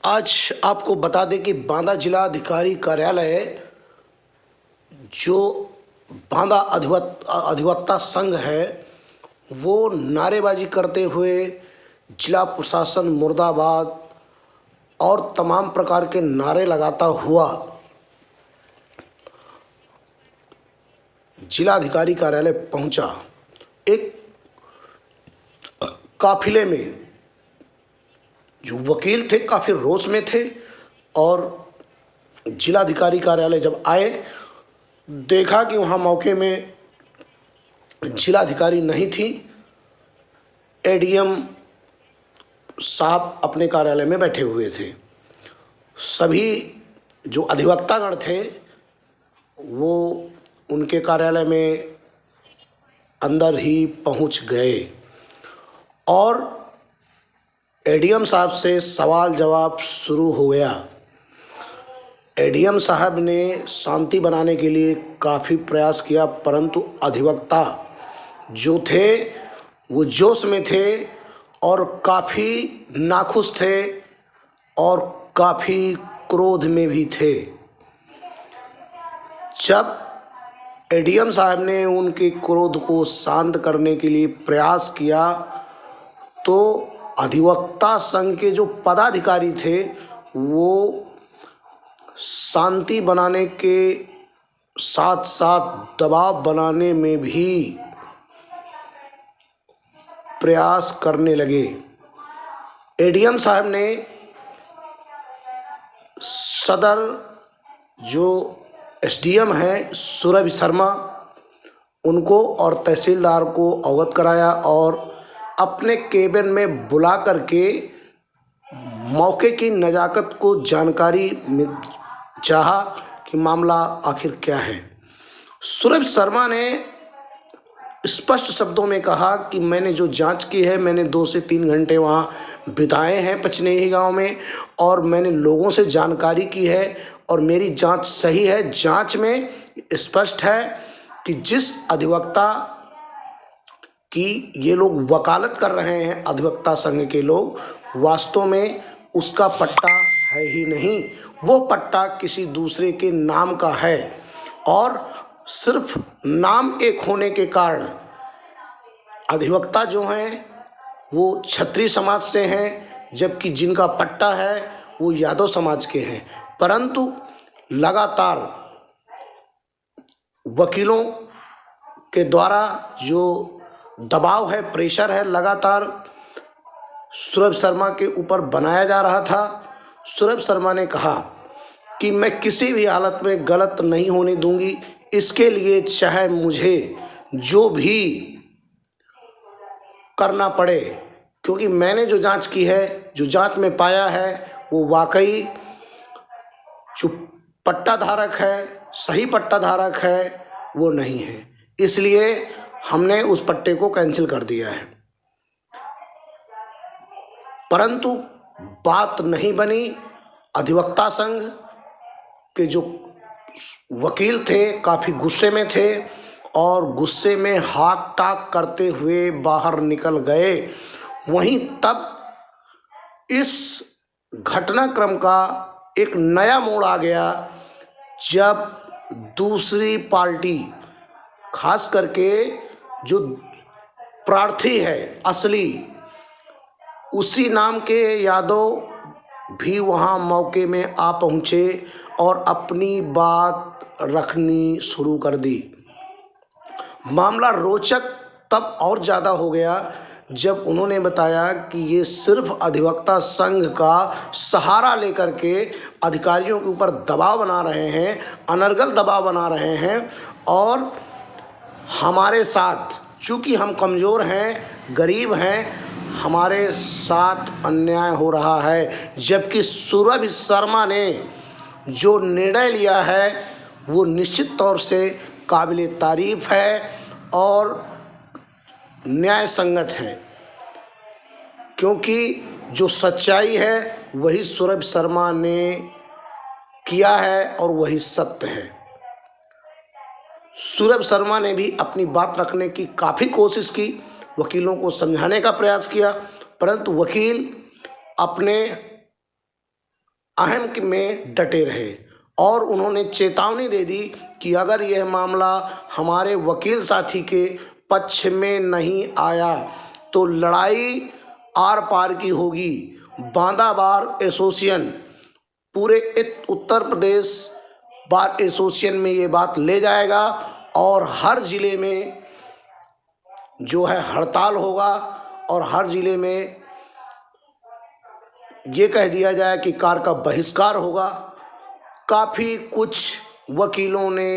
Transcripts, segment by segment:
आज आपको बता दें कि बांदा जिला अधिकारी कार्यालय जो बांदा अधिवक्ता संघ है वो नारेबाजी करते हुए जिला प्रशासन मुर्दाबाद और तमाम प्रकार के नारे लगाता हुआ जिला अधिकारी कार्यालय पहुंचा। एक काफिले में जो वकील थे काफ़ी रोष में थे और जिलाधिकारी कार्यालय जब आए देखा कि वहाँ मौके में जिलाधिकारी नहीं थी। एडीएम साहब अपने कार्यालय में बैठे हुए थे। सभी जो अधिवक्तागण थे वो उनके कार्यालय में अंदर ही पहुंच गए और एडीएम साहब से सवाल जवाब शुरू हो गया। एडीएम साहब ने शांति बनाने के लिए काफ़ी प्रयास किया, परंतु अधिवक्ता जो थे वो जोश में थे और काफ़ी नाखुश थे और काफ़ी क्रोध में भी थे। जब एडीएम साहब ने उनके क्रोध को शांत करने के लिए प्रयास किया तो अधिवक्ता संघ के जो पदाधिकारी थे वो शांति बनाने के साथ साथ दबाव बनाने में भी प्रयास करने लगे। एडीएम साहब ने सदर जो एसडीएम है सूरज शर्मा उनको और तहसीलदार को अवगत कराया और अपने केबिन में बुला करके मौके की नज़ाकत को जानकारी चाहा कि मामला आखिर क्या है। सूरज शर्मा ने स्पष्ट शब्दों में कहा कि मैंने जो जांच की है, मैंने 2 से 3 घंटे वहाँ बिताए हैं पचनेही गांव में और मैंने लोगों से जानकारी की है और मेरी जांच सही है। जांच में स्पष्ट है कि जिस अधिवक्ता कि ये लोग वकालत कर रहे हैं अधिवक्ता संघ के लोग, वास्तव में उसका पट्टा है ही नहीं, वो पट्टा किसी दूसरे के नाम का है और सिर्फ नाम एक होने के कारण अधिवक्ता जो हैं वो क्षत्रिय समाज से हैं जबकि जिनका पट्टा है वो यादव समाज के हैं। परंतु लगातार वकीलों के द्वारा जो दबाव है, प्रेशर है, लगातार सूरज शर्मा के ऊपर बनाया जा रहा था। सूरज शर्मा ने कहा कि मैं किसी भी हालत में गलत नहीं होने दूंगी, इसके लिए चाहे मुझे जो भी करना पड़े, क्योंकि मैंने जो जांच की है, जो जांच में पाया है वो वाकई जो पट्टाधारक है, सही पट्टाधारक है वो नहीं है, इसलिए हमने उस पट्टे को कैंसिल कर दिया है। परंतु बात नहीं बनी। अधिवक्ता संघ के जो वकील थे काफ़ी गुस्से में थे और गुस्से में हाथ टाक करते हुए बाहर निकल गए। वहीं तब इस घटनाक्रम का एक नया मोड़ आ गया जब दूसरी पार्टी, खास करके जो प्रार्थी है असली, उसी नाम के यादव भी वहाँ मौके में आ पहुँचे और अपनी बात रखनी शुरू कर दी। मामला रोचक तब और ज़्यादा हो गया जब उन्होंने बताया कि ये सिर्फ अधिवक्ता संघ का सहारा लेकर के अधिकारियों के ऊपर दबाव बना रहे हैं, अनर्गल दबाव बना रहे हैं और हमारे साथ, चूँकि हम कमज़ोर हैं, गरीब हैं, हमारे साथ अन्याय हो रहा है। जबकि सूरज शर्मा ने जो निर्णय लिया है वो निश्चित तौर से काबिले तारीफ़ है और न्याय संगत है, क्योंकि जो सच्चाई है वही सूरज शर्मा ने किया है और वही सत्य है। सूरज शर्मा ने भी अपनी बात रखने की काफ़ी कोशिश की, वकीलों को समझाने का प्रयास किया, परंतु वकील अपने अहम में डटे रहे और उन्होंने चेतावनी दे दी कि अगर यह मामला हमारे वकील साथी के पक्ष में नहीं आया तो लड़ाई आर पार की होगी। बांदा बार एसोसिएशन पूरे उत्तर प्रदेश बार एसोसिएशन में ये बात ले जाएगा और हर ज़िले में जो है हड़ताल होगा और हर ज़िले में ये कह दिया जाए कि कार का बहिष्कार होगा। काफ़ी कुछ वकीलों ने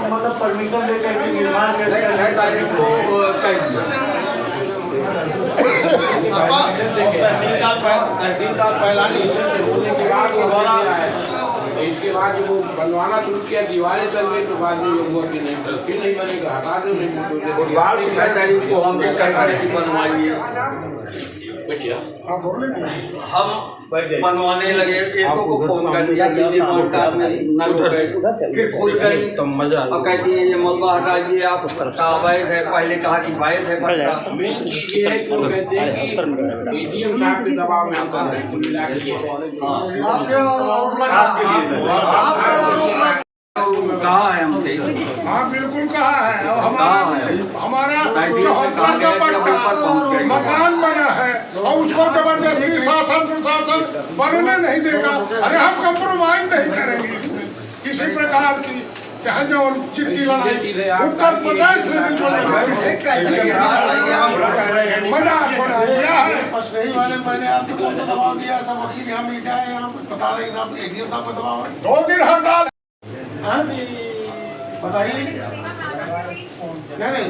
मतलब परमिशन देकर के निर्माण तहसीलदार पहलानी इसके बाद वो बनवाना शुरू किया, दीवारें चल गई तो बाद में लोगों की नहीं फिर नहीं बनेगा, हटा दो नहीं को हम की बनवाइए हम बनवाने लगे, एक को फोन कर दिया सीधे मोर्चार में न रुक गए, फिर खुद गई और कहती है ये मलबा हटा दिए आप अवैध है। पहले कहा कि वैध है, मेन चीज ये है कि वो कहते हैं कि एटीएम साहब के दबाव में आता है कहा है हमसे। हाँ बिल्कुल कहा है। हमारा 74 का पट्टा मकान बना है और उसको जबरदस्ती शासन प्रशासन बनने नहीं देगा। अरे हम कंप्रोमाइज नहीं करेंगे किसी प्रकार की, चाहे जो जितनी लड़ाई उत्तर प्रदेश से मजाक बना दिया है। सही वाले मैंने आपको फोन पर दबाव दिया, सब वकील यहाँ मिल जाए, यहाँ बता रहे हैं एटीएम साहब को दबाव है। 2 दिन हड़ताल बताइए नहीं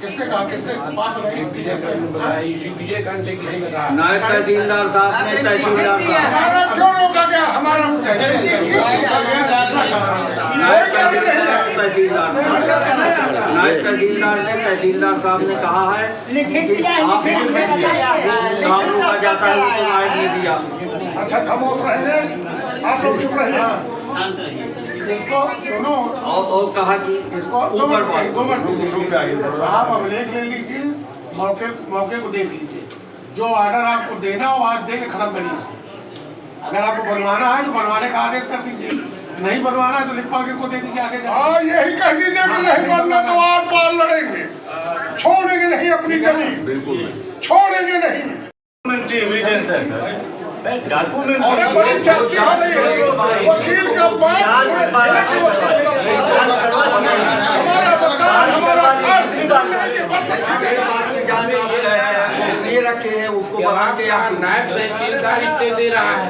किसने कहा, किसने बात नायब तहसीलदार साहब ने तहसीलदार साहब क्यों रोका गया हमारा नायब तहसीलदार ने तहसीलदार साहब ने कहा है कि आप काम रोका जाता है, तो नायब ने दिया। अच्छा खामोश रहे, आप लोग चुप रहिए। इसको सुनो और कहा कि इसको ऊपर आप अब लिख ले लीजिए, मौके को देख लीजिए, जो ऑर्डर आपको देना हो आज दे के खत्म करिए। अगर आपको बनवाना है तो बनवाने का आदेश कर दीजिए, नहीं बनवाना है तो लिखवा के को दे दीजिए आगे। हाँ यही कह दीजिए कि नहीं बनना तो आर पार लड़ेंगे, छोड़ेंगे नहीं अपनी जमीन, छोड़ेंगे नहीं। एविडेंस है सर, डॉक्यूमेंट और बड़ी चर्चा हो रही है वकील का बात ये रखे हैं उसको बना के नायब तहसीलदार स्टे दे रहा है।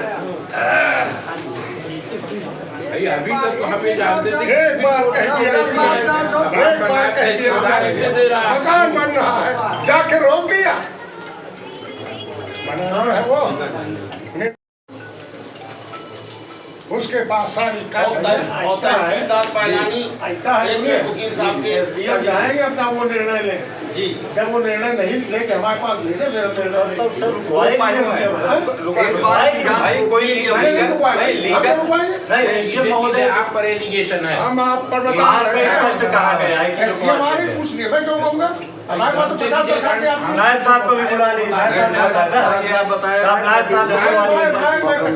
अभी तक तो हमें जानते थे एक बार कह दिया दे रहा है, मकान बन रहा है, जाके रोक दिया। बना है वो, उसके पास सारी ऐसा है कि वकील साहब के जाएंगे अपना वो निर्णय ले। जी जब वो निर्णय नहीं लेके हमारे पास भेजे मेरा निर्णय तो सर भाई कोई लीगल महोदय आप पर एलिगेशन है। हम आप पर बता रहे हैं। स्पष्ट कहा गया है कि हमारी कुछ नहीं, मैं क्यों कहूँगा? हमारे पास तो 50 आप नायब साहब को भी बुला लीजिए। नायब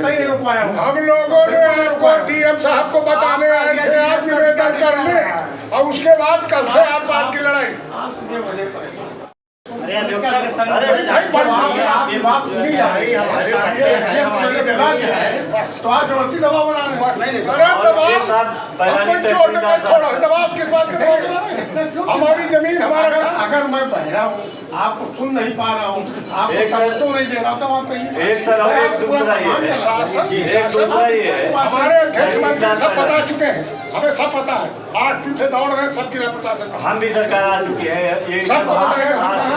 कहीं रुकवाया हूँ। हम लोगों ने आपको डीएम साहब को बताने आए थे आज निवेदन करने, और उसके बाद कल से आप बात की लड़ाई। आप ये वजह परेशान आपकी बात सुनी जाए हमारी जगह है तो आप जबरदस्ती दबाव बना रहे हैं। अरे दबाव किस बात के दबाव बना रहे हैं? हमारी जमीन हमारा अगर मैं बहरा हूँ, आपको सुन नहीं पा रहा हूँ, आपको तवज्जो नहीं दे रहा, तब आप कहिए। एक सर और एक दूसरा ही है। हमारे अध्यक्ष मंत्री सब बता चुके हैं, हमें सब पता है। 8 दिन से दौड़ रहे हैं, सब किला प्रशासन। हम भी सरकार आ चुके हैं, ये सबको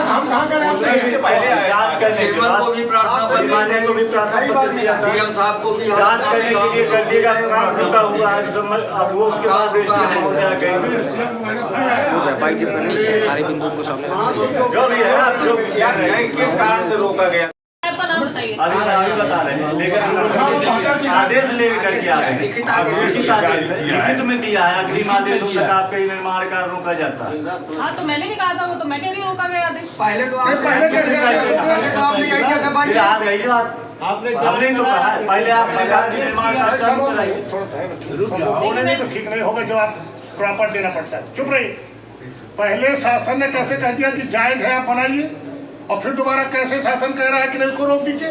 हम कहाँ करें? इसके पहले जांच करने के बाद को भी प्रार्थना पत्र को भी प्रार्थना पत्र दिया था। डीएम साहब को भी जांच करने के लिए कर दिएगा, काम रुका हुआ है। अब वो उसके बाद सारे बिंदुओं को सामने जो भी है आप जो किस कारण से रोका गया आपका नाम बताइए। अभी बता रहे हैं, लेकिन आदेश लेकर के आ रहे हैं। लिखित आदेश लिखित में दिया है, अग्रिम आदेशों तक आपका निर्माण कार्य रोका जाता है। हाँ तो मैंने भी कहा था, वो तो मैं कह रही हूँ रोका गया आदेश। पहले तो आपने आपने तो कहा है, पहले आपने कहा कि निर्माण कार्य चालू कराइए। बोलने तो ठीक नहीं होगा, जो आप प्रॉपर देना पड़ता है। चुप रहिए। पहले शासन ने कैसे कह दिया कि जायज है आप बनाइए, और फिर दोबारा कैसे शासन कह रहा है कि नहीं उसको रोक दीजिए।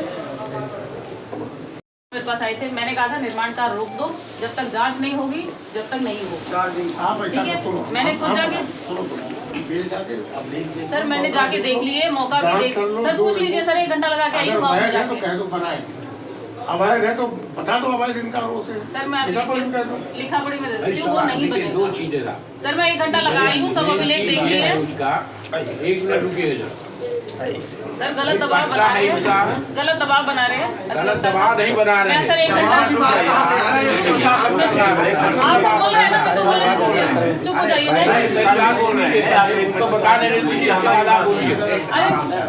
मेरे पास आए थे, मैंने कहा था निर्माण कार्य रोक दो जब तक जांच नहीं होगी, जब तक नहीं होगा। ठीक है, मैंने खुद जाके सर मैंने जाके देख लिए, मौका भी देख सर पूछ लीजिए सर, 1 घंटा लगा के आइए गाँव में जाके। कह दो बनाए, अवैध है तो बता दो अवैध इनका रोक से। सर मैं लिखा पढ़ी में दे देती हूँ, वो नहीं बनेगा। 2 चीजें था सर मैं 1 घंटा लगा रही हूँ, सब अभिलेख देख लिए उसका। 1 मिनट रुकिए सर, गलत दबाव बना रहे हैं, गलत दबाव बना रहे हैं, गलत दबाव नहीं बना रहे हैं। सर 1 घंटा आप बोल रहे हैं ना, तो बोलिए, चुप हो जाइए। तो बताने दीजिए, इसके बाद आप बोलिए।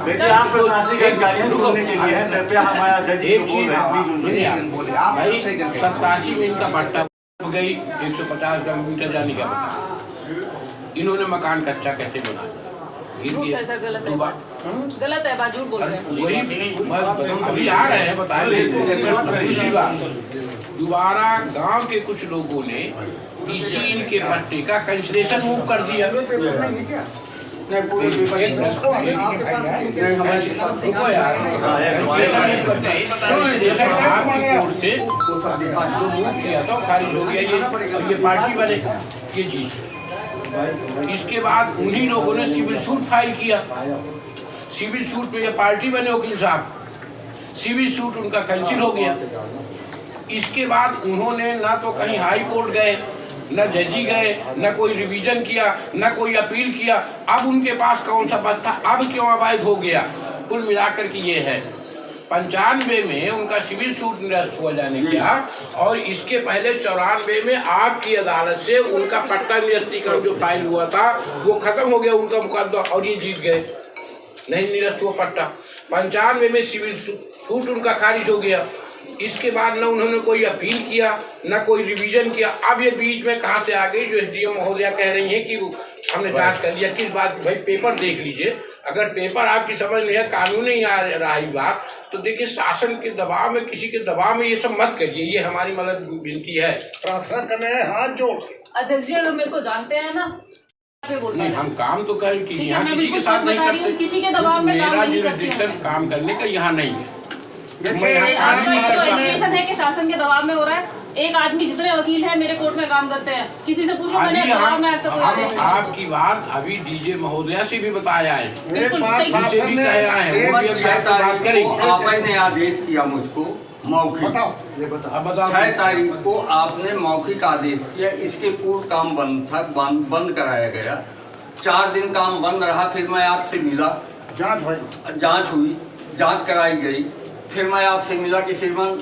देखिए आप प्रशासनिक अधिकारियों को बोलने के लिए है, कृपया हमारा अध्यक्ष एक बोल रहे हैं, प्लीज चीज भाई 87 में इनका पट्टा गई 150 किलोमीटर जाने का बता। इन्होंने मकान कच्चा कैसे बना? झूठ है सर, गलत है, गलत है बात, झूठ बोल रहे हैं। वही अभी आ रहे हैं बताए। दूसरी बात, दोबारा गांव के कुछ लोगों ने इसी इनके पट्टे का कैंसिलेशन मूव कर दिया। रुको यार, कोर्ट से जो मूव किया था खारिज हो गया। ये पार्टी बने ये चीज। इसके बाद उन्हीं लोगों ने सिविल सूट फाइल किया। सिविल सूट में ये पार्टी बने वकील साहब, सिविल सूट उनका कैंसिल हो गया। इसके बाद उन्होंने ना तो कहीं हाई कोर्ट गए, न जजी गए, न कोई रिवीजन किया, न कोई अपील किया। अब उनके पास कौन सा बस था, अब क्यों अवैध हो गया? कुल मिलाकर के ये है 95 में उनका सिविल सूट निरस्त हो जाने का, और इसके पहले 94 में आपकी अदालत से उनका पट्टा निरस्तीकरण जो फाइल हुआ था वो खत्म हो गया उनका मुकदमा, और ये जीत गए, नहीं निरस्त हुआ पट्टा। 95 में सिविल सूट उनका खारिज हो गया। इसके बाद न उन्होंने कोई अपील किया, न कोई रिवीजन किया। अब ये बीच में कहाँ से आ गई जो एसडीएम महोदया कह रही हैं कि हमने जांच कर लिया। किस बात? भाई पेपर देख लीजिए, अगर पेपर आपकी समझ में है, कानून नहीं आ रही बात, तो देखिए शासन के दबाव में, किसी के दबाव में ये सब मत करिए। ये हमारी मतलब विनती है, प्रार्थना करने हैं हाथ जोड़ के। अध्यक्ष जी अगर मेरे को जानते हैं ना, नहीं हम काम तो कर कि यहाँ मैं किसी के बिल्कुल साथ सच नहीं बता रही हूँ, करते। किसी के दबाव में काम मेरा नहीं करती जुरिडिक्शन हूँ। काम करने का यहाँ नहीं है। आपका ये तो एलिगेशन है कि शासन के दबाव में हो रहा है। एक आदमी जितने वकील हैं मेरे कोर्ट में काम करते हैं, किसी से पूछो मैंने दबाव में आज तक कोई आदेश नहीं। आपकी बात अभी डीजे महोदया से भी बताया है, बिल्कुल सही। उनसे भी कहा है, वो भी अभी आपसे बात करेंगे। आपने आदेश किया मुझको मौखिक, अब बताओ 6 तारीख को आपने मौखिक आदेश किया। इसके पूर्व काम बंद था, बंद कराया गया। 4 दिन काम बंद रहा। फिर मैं आपसे मिला, जांच हुई, जांच कराई गई। फिर मैं आपसे मिला कि श्रीमान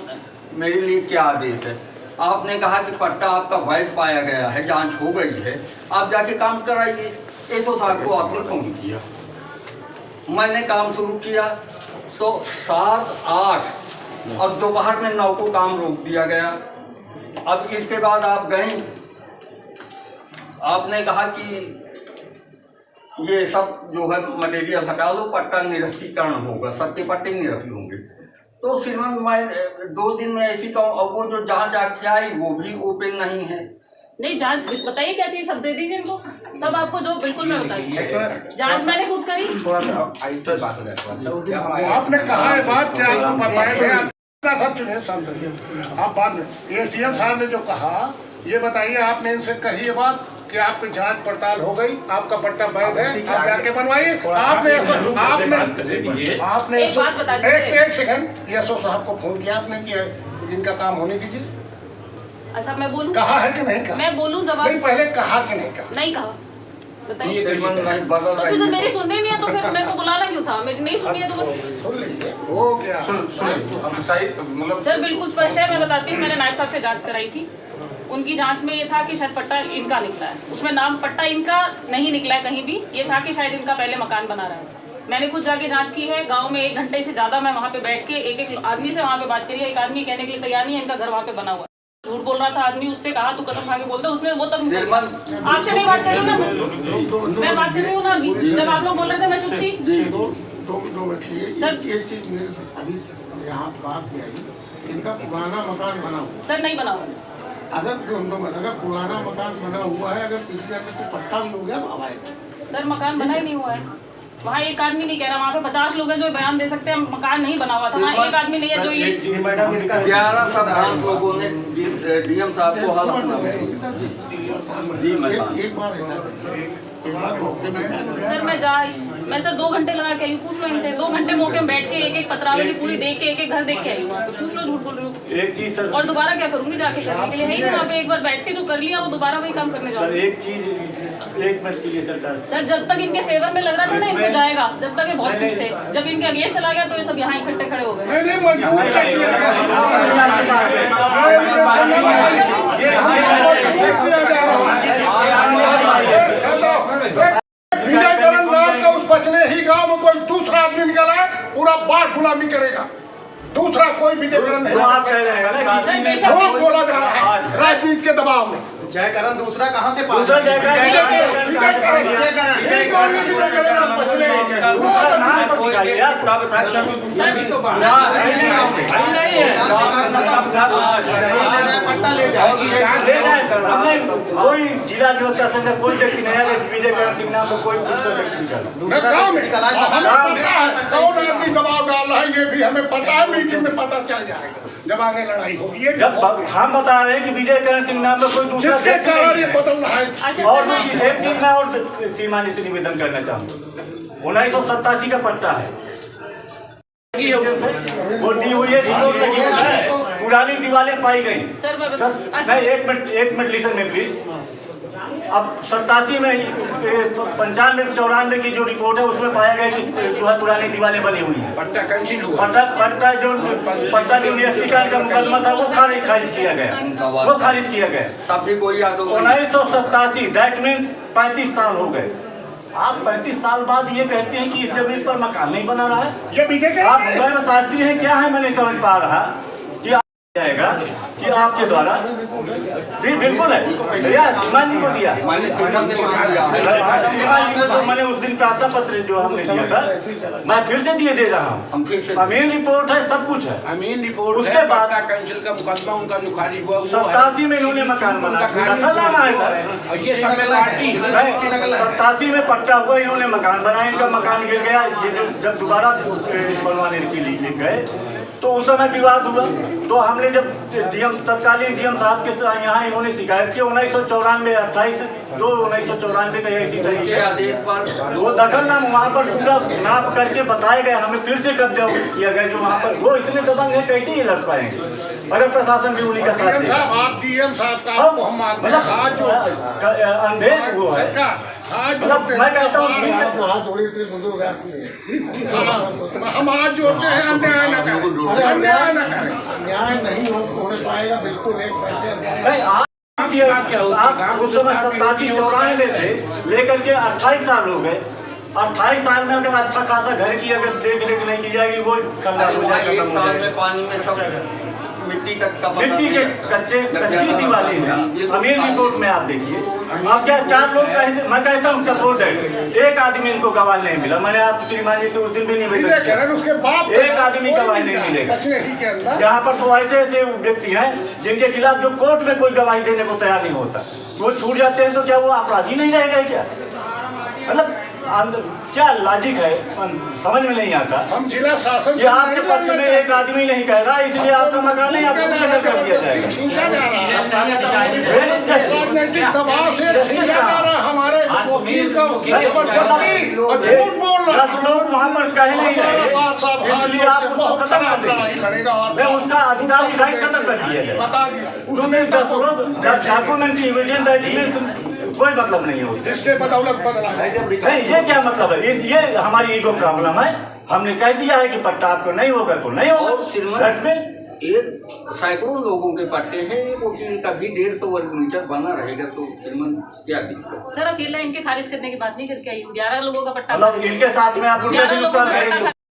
मेरे लिए क्या आदेश है। आपने कहा कि पट्टा आपका वैध पाया गया है, जांच हो गई है, आप जाके काम कराइए। एसओ साहब को आपने फोन किया, मैंने काम शुरू किया तो 7, 8 और दोपहर में 9 को काम रोक दिया गया। अब इसके बाद आप गए, आपने कहा कि ये सब जो है मटेरियल हटा दो, पट्टा निरस्तीकरण होगा, सबके पट्टे निरस्त होंगे। तो श्रीमान मैं 2 दिन में ऐसी कहूँ, और वो जो जांच आके आई वो भी ओपन नहीं है। नहीं, जांच बताइए क्या चाहिए, सब दे दीजिए इनको, सब आपको जो बिल्कुल मैं बताइए। जांच मैंने खुद करी। आपने कहा है बात से आपको बताए थे, सब चुने आप बाद में एसडीएम साहब ने जो कहा, ये बताइए आपने इनसे कही ये बात कि आपकी जांच पड़ताल हो गई, आपका पट्टा वैध है, आप जाके बनवाइए। आपने एक सेकंड एसओ साहब को फोन किया आपने कि इनका काम होने दीजिए। अच्छा मैं बोलूं? कहा है कि नहीं कहा? मैं बोलूं जवाब? नहीं, पहले कहा कि नहीं कहा? नहीं कहा। बताइए। तो फिर मेरी सुननी नहीं है तो फिर मेरे को बुलाना क्यों था? मेरी नहीं सुनी है तो हो गया। सर बिल्कुल स्पष्ट है, मैं बताती हूँ। मैंने नायब साहब से जांच कराई थी, उनकी जांच में ये था कि शायद पट्टा इनका निकला है, उसमें नाम पट्टा इनका नहीं निकला है कहीं भी। ये था कि शायद इनका पहले मकान बना रहा है। मैंने खुद जाके जांच की है, गांव में 1 घंटे से ज़्यादा मैं वहाँ पे बैठ के एक आदमी से वहाँ पे बात करी है। एक आदमी कहने के लिए तैयार नहीं है इनका घर वहाँ पे बना हुआ है। झूठ बोल रहा था आदमी, उससे कहा तू कसम खा के बोलते, उसने वो तब आपसे नहीं बात कर रही हूँ ना, मैं बात कर रही हूँ ना अभी। जब आप लोग बोल रहे थे मैं चुप थी। दो मिनट सर, एक चीज मेरे अभी यहाँ बात में आई, इनका पुराना मकान बना हुआ। सर नहीं बना हुआ। अगर पुराना मकान बना हुआ है, अगर किसी जगह को पट्टा भी हो गया तो अब आएगा। सर मकान बना ही नहीं हुआ है, वहाँ एक आदमी नहीं कह रहा, वहाँ पे 50 लोग हैं जो बयान दे सकते हैं मकान नहीं बना हुआ था। वहाँ एक आदमी नहीं है जो ये 11 संभ्रांत लोगों ने डीएम साहब को हल सर मैं सर 2 घंटे लगा के आई हूँ, पूछ लो इनसे। 2 घंटे मौके में बैठ के एक पत्रावली पूरी देख के एक घर देख के आई हूँ वहाँ पे। पूछ लो, झूठ बोल रही हूँ। एक चीज सर, और दोबारा क्या करूँगी जाके करने के लिए? है ही नहीं वहाँ पे, एक बार बैठ के जो कर लिया वो दोबारा वही काम करने जाऊँगी। एक चीज 1 मिनट के लिए सरकार, सर जब तक इनके फेवर में लग रहा था ना इनको जाएगा, जब तक ये बहुत खुश थे, जब इनके अगेंस्ट चला गया तो ये सब यहाँ इकट्ठे खड़े हो गए। विजयकरण नाम का उस बचने ही गांव में कोई दूसरा आदमी निकला है, पूरा बाढ़ गुलामी करेगा। दूसरा कोई विजयकरण नहीं बोला जा रहा है राजनीति के दबाव में। जयकरण दूसरा कहाँ से दूसरा कोई जिला अधिवक्ता संघ का कोई व्यक्ति नहीं है विजयकरण सिंह नाम का कोई व्यक्ति कौन आदमी दबाव डाल रहा है ये भी हमें पता है, मीटिंग में पता चल जाएगा जब आगे लड़ाई होगी। जब हम बता रहे हैं कि विजयकरण सिंह नाम का कोई दूसरा जिसके कारण ये बदल रहा है। और एक चीज मैं और सीमा जी से निवेदन करना चाहूँगा, 1987 का पट्टा है, वो दी हुई है, रिपोर्ट लगी हुई है, पुरानी दीवारें पाई गई। सर मैं एक मिनट लिसन में प्लीज। अब 87 में 95-94 की जो रिपोर्ट है उसमें पाया गया कि जो है पुरानी दीवारें बनी हुई है। पट्टा कैंसिल हुआ, पट्टा जो निरस्तीकरण का मुकदमा था वो खारिज किया गया। तब भी कोई 1987 दैट मीन 35 साल हो गए। आप 35 साल बाद ये कहते हैं कि इस जमीन पर मकान नहीं बना रहा है। ये आप गैर शास्त्री हैं क्या है, मैं नहीं समझ पा रहा कि जाएगा कि आपके द्वारा जी बिल्कुल है भैया। सीमा जी को दिया, मैंने उस दिन प्रार्थना पत्र जो हमने दिया था मैं फिर से दे रहा हूँ। अमीन रिपोर्ट है, सब कुछ है। अमीन रिपोर्ट उसके बाद कैंसिल का मुकदमा उनका जो खारिज हुआ 87 में इन्होंने मकान बनाया है और ये सब पार्टी 87 में पट्टा हुआ, इन्होंने मकान बनाया, इनका मकान गिर गया। ये जब दोबारा बनवाने के लिए गए तो उस समय विवाद हुआ, तो हमने जब तत्कालीन डीएम साहब के यहाँ इन्होंने शिकायत की 1994 का इसी तरीके आदेश पर वो दखलनामा वहाँ पर पूरा नाप करके बताया गया, हमें फिर से कब्जा किया गया जो वहाँ पर। वो इतने दबंग है, कैसे ही लड़ पाएंगे अगर प्रशासन भी उन्हीं का साथ दे। डीएम साहब का अंधेर वो है, मतलब मैं कहता हूँ हम आज जोड़ते हैं अन्याय न करें। न्याय नहीं हो पाएगा बिल्कुल। एक पैसे आप उस समय 87-94 से लेकर के 28 साल हो गए, 28 साल में अगर अच्छा खासा घर की अगर देख रेख नहीं की जाएगी वो खंडर हो जाएगा। 1 साल में पानी में सब मिट्टी तक का मिट्टी के कच्ची दीवारें हैं। अमीर रिपोर्ट में आप देखिए, अब क्या 4 लोग कहे, मैं कहता हूँ सपोर्ट है, एक आदमी इनको गवाह नहीं मिला। मैंने आप श्रीमान जी से उस दिन भी निवेदन उसके बाप एक आदमी गवाह नहीं मिलेगा। यहाँ पर तो ऐसे ऐसे व्यक्ति हैं जिनके खिलाफ जो कोर्ट में कोई गवाही देने को तैयार नहीं होता, वो छूट जाते हैं। तो क्या वो अपराधी नहीं रहेगा क्या? मतलब क्या लॉजिक है, समझ में नहीं आता। हम जिला शासन ये आपके पक्ष में एक आदमी नहीं कह रहा, इसलिए आपका मकान नहीं आपको कर दिया जाएगा। खींचा जा रहा है राजनीतिक दबाव से, खींचा जा रहा है हमारे वकील का जबरदस्ती और झूठ बोल रहा 10 लोग वहाँ पर कह नहीं रहे, इसलिए आप उसको खत्म कर देंगे। मैं उसका अधिकार राइट खत्म कर दिया जाए। बता दिया उसमें 10 लोग डॉक्यूमेंट्री एविडेंस कोई मतलब नहीं है उसका। इसके बदौलत बदला नहीं, ये क्या मतलब है? ये हमारी ईगो प्रॉब्लम है। हमने कह दिया है कि पट्टा आपको नहीं होगा तो नहीं होगा। एक सैकड़ों लोगों के पट्टे हैं, एक वकील का भी 150 वर्ग मीटर बना रहेगा, तो श्रीमान क्या दिक्कत? सर अकेला इनके खारिज करने की बात नहीं करके आई हूँ, 11 लोगों का पट्टा, मतलब इनके साथ में आप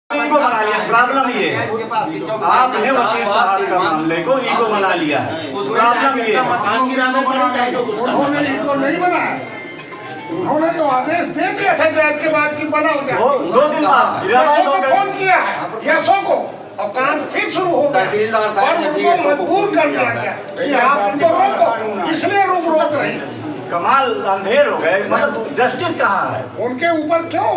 ईगो बना लिया। प्रॉब्लम ये है, आपने वकील साहब का मामले को ईगो बना लिया है। प्रॉब्लम ये है, उन्होंने इनको नहीं बनाया, उन्होंने तो आदेश दे दिया था जज के बाद की बना हो जाए। 2 दिन बाद यशो को फोन किया है, यशो को, और काम फिर शुरू हो गया और उनको मजबूर कर दिया गया कि आप इनको रोको, इसलिए रोक रही। कमाल अंधेर हो गए। मतलब जस्टिस कहाँ है? उनके ऊपर क्यों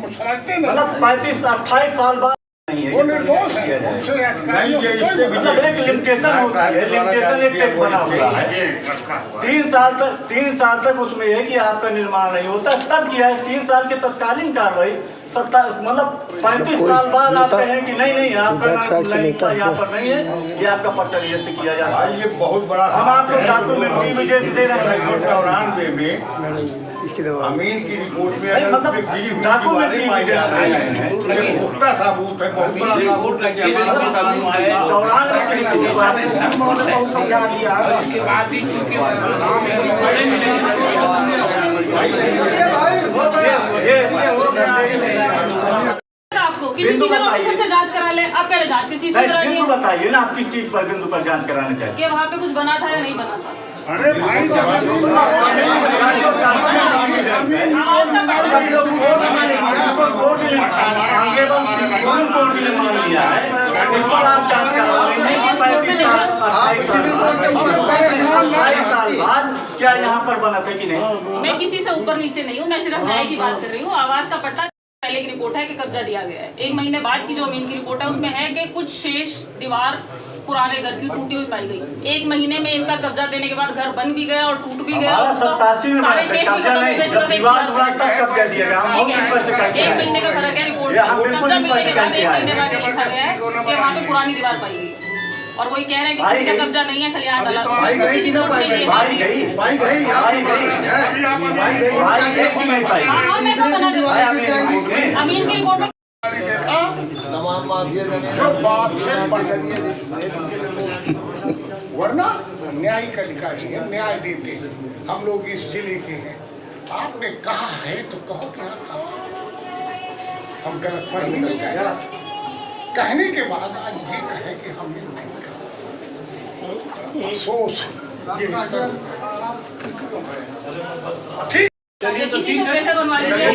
सड़कते? मतलब 35-28 साल बाद नहीं है, वो निर्दोष है। मतलब एक लिमिटेशन होती है, लिमिटेशन एक चेक बना हुआ है। 3 साल तक उसमें है कि आपका निर्माण नहीं होता, तब किया है 3 साल के तत्कालीन कार्रवाई। मतलब 35 साल बाद आप कहें कि नहीं आपका यहाँ पर नहीं है, ये आपका पट्टा निरस्त किया जाता है। ये बहुत बड़ा हम आपको डॉक्यूमेंट्री एविडेंस दे रहे हैं। 94 में अमीन की रिपोर्ट में मतलब डॉक्यूमेंट्री एविडेंस दे रहे हैं। पुख्ता सबूत है, बहुत बड़ा सबूत है। 94 की रिपोर्ट समझा लिया, उसके बाद भी चूंकि आपको किसी सिविल ऑफिसर से जांच करा ले, आप कह रहे जांच किस चीज से करा बिंदु बताइए ना, आप किस चीज पर बिंदु पर जांच कराना चाहिए? कि वहाँ पे कुछ बना था या नहीं बना था? अरे भाई कोर्ट ने मान लिया है, इस पर आप जांच कराएंगे कि 28 साल बाद क्या यहाँ पर बना था कि नहीं? मैं किसी से ऊपर नीचे नहीं हूँ, मैं सिर्फ न्याय की बात कर रही हूँ। आवास का पट्टा पहले की रिपोर्ट है कि कब्जा दिया गया है। 1 महीने बाद की जो अमीन की रिपोर्ट है उसमें है कि कुछ शेष दीवार पुराने घर की टूटी हुई पाई गई। 1 महीने में इनका कब्जा देने के बाद घर बन भी गया और टूट भी गया। 87 में कब्जा नहीं, जब विवाद हुआ तब कब्जा दिया गया। हम बहुत स्पष्ट कहते हैं, 1 महीने का फर्क है रिपोर्ट में। कब्जा मिलने के बाद 1 महीने बाद लिखा गया है कि वहाँ पे पुरानी दीवार पाई गई और वही कह रहे हैं कि किसी का कब्जा नहीं है, खलियान डाला। भाई गई अमीन की रिपोर्ट में जो बात से वरना न्यायिक अधिकारी है, न्याय देते हैं। हम लोग इस जिले के हैं, आपने कहा है तो कहो क्या कहा। हम गलत फहमी नहीं कह, कहने के बाद आज ये कहे कि हमने नहीं कहा। अफसोस ये ठीक। किसी को प्रेशर बनवा लीजिए।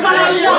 बना लिया।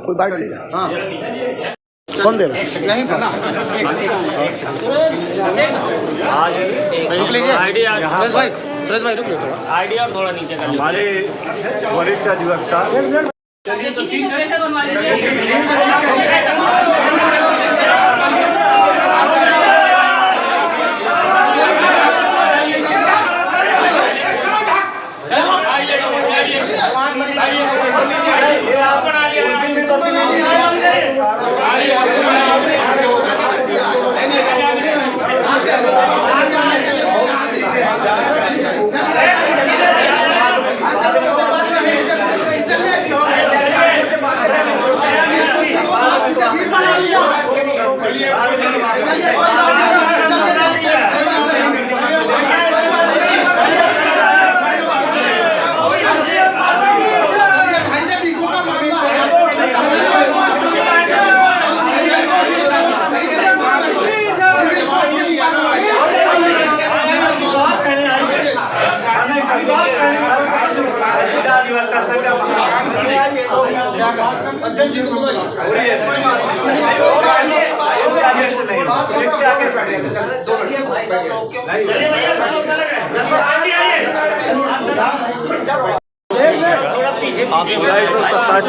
कोई बाइट लेगा? हाँ, कौन दे रहा है? यहीं पर आइडिया थोड़ा नीचे कर हमारे वरिष्ठ अधिवक्ता प्रेशर बनवा लीजिए।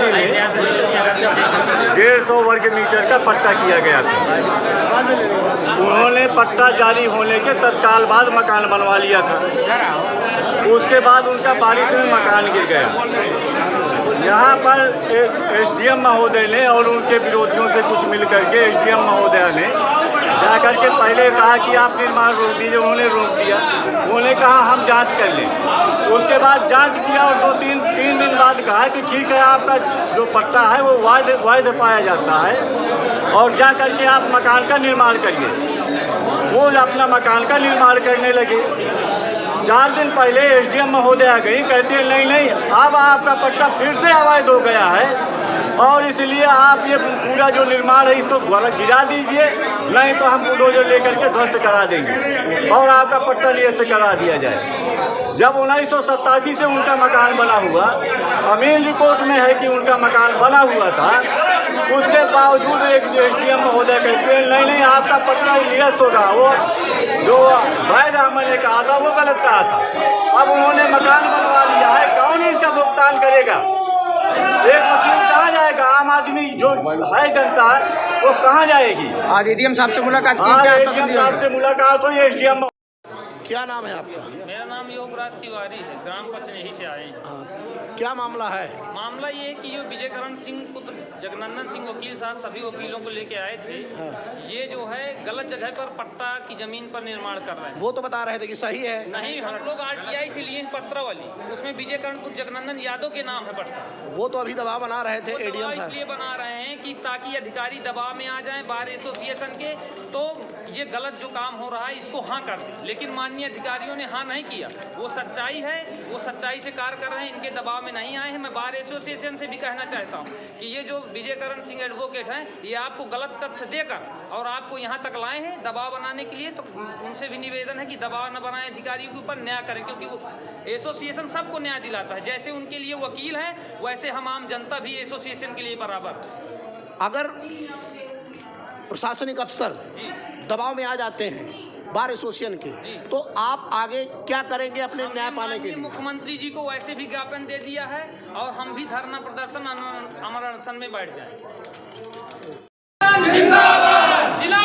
में 150 वर्ग मीटर का पट्टा किया गया था। उन्होंने पट्टा जारी होने के तत्काल बाद मकान बनवा लिया था। उसके बाद उनका बारिश में मकान गिर गया। यहाँ पर एसडीएम महोदय ने और उनके विरोधियों से कुछ मिल करके एसडीएम महोदय ने जाकर के पहले कहा कि आप निर्माण रोक दीजिए, उन्होंने रोक दिया। उन्होंने कहा हम जांच कर लें। उसके बाद जांच किया और तीन दिन बाद कहा कि ठीक है, आपका जो पट्टा है वो वैध पाया जाता है और जा करके आप मकान का निर्माण करिए। वो अपना मकान का निर्माण करने लगे। 4 दिन पहले एसडीएम महोदया गई, कहती है नहीं अब आपका पट्टा फिर से अवैध हो गया है और इसलिए आप ये पूरा जो निर्माण है इसको गिरा दीजिए, नहीं तो हम बुलडोजर लेकर के ध्वस्त करा देंगे और आपका पट्टा निरस्त करा दिया जाए। जब 1987 से उनका मकान बना हुआ, अमीन रिपोर्ट में है कि उनका मकान बना हुआ था, उसके बावजूद एक एसडीएम महोदय कहते हैं नहीं आपका पट्टा निरस्त होगा। वो जो वैध अमल ने कहा था वो गलत कहा था। अब उन्होंने मकान बनवा लिया है, कौन इसका भुगतान करेगा? एक वकील कहाँ जाएगा? आम आदमी जो है जनता वो कहाँ जाएगी? आज एडीएम साहब से मुलाकात की? एडीएम साहब से मुलाकात हुई। एसडीएम क्या नाम है आपका? मेरा नाम योगराज तिवारी है, ग्राम पचनेही से आए हैं। क्या मामला है? मामला ये है कि जो विजयकरण सिंह पुत्र जगनंदन सिंह वकील साहब सभी वकीलों को लेके आए थे, ये जो है गलत जगह पर पट्टा की जमीन पर निर्माण कर रहे हैं। वो तो बता रहे थे कि सही है। नहीं, हम लोग आरटीआई से लिए पत्रावली, उसमें विजयकरण पुत्र जगनंदन यादव के नाम है पट्टा। वो तो अभी दबाव बना रहे थे एडीएम साहब, इसलिए बना रहे हैं कि ताकि अधिकारी दबाव में आ जाएं बार एसोसिएशन के, तो ये गलत जो काम हो रहा है इसको हाँ कर दें। लेकिन माननीय अधिकारियों ने हाँ नहीं किया। वो सच्चाई है, वो सच्चाई से कार्य कर रहे हैं, इनके दबाव में नहीं आए हैं। मैं बार एसोसिएशन से भी कहना चाहता हूँ कि ये जो विजयकरण सिंह एडवोकेट हैं, ये आपको गलत तथ्य देकर और आपको यहाँ तक लाए हैं दबाव बनाने के लिए, तो उनसे भी निवेदन है कि दबाव न बनाएं, अधिकारियों के ऊपर न्याय करें, क्योंकि वो एसोसिएशन सबको न्याय दिलाता है। जैसे उनके लिए वकील हैं, वैसे हम आम जनता भी एसोसिएशन के लिए बराबर। अगर प्रशासनिक अफसर दबाव में आ जाते हैं बार एसोसिएशन के, तो आप आगे क्या करेंगे अपने न्याय पाने के लिए? मुख्यमंत्री जी को वैसे भी ज्ञापन दे दिया है और हम भी धरना प्रदर्शन अमर अनशन में बैठ जाएंगे। जिला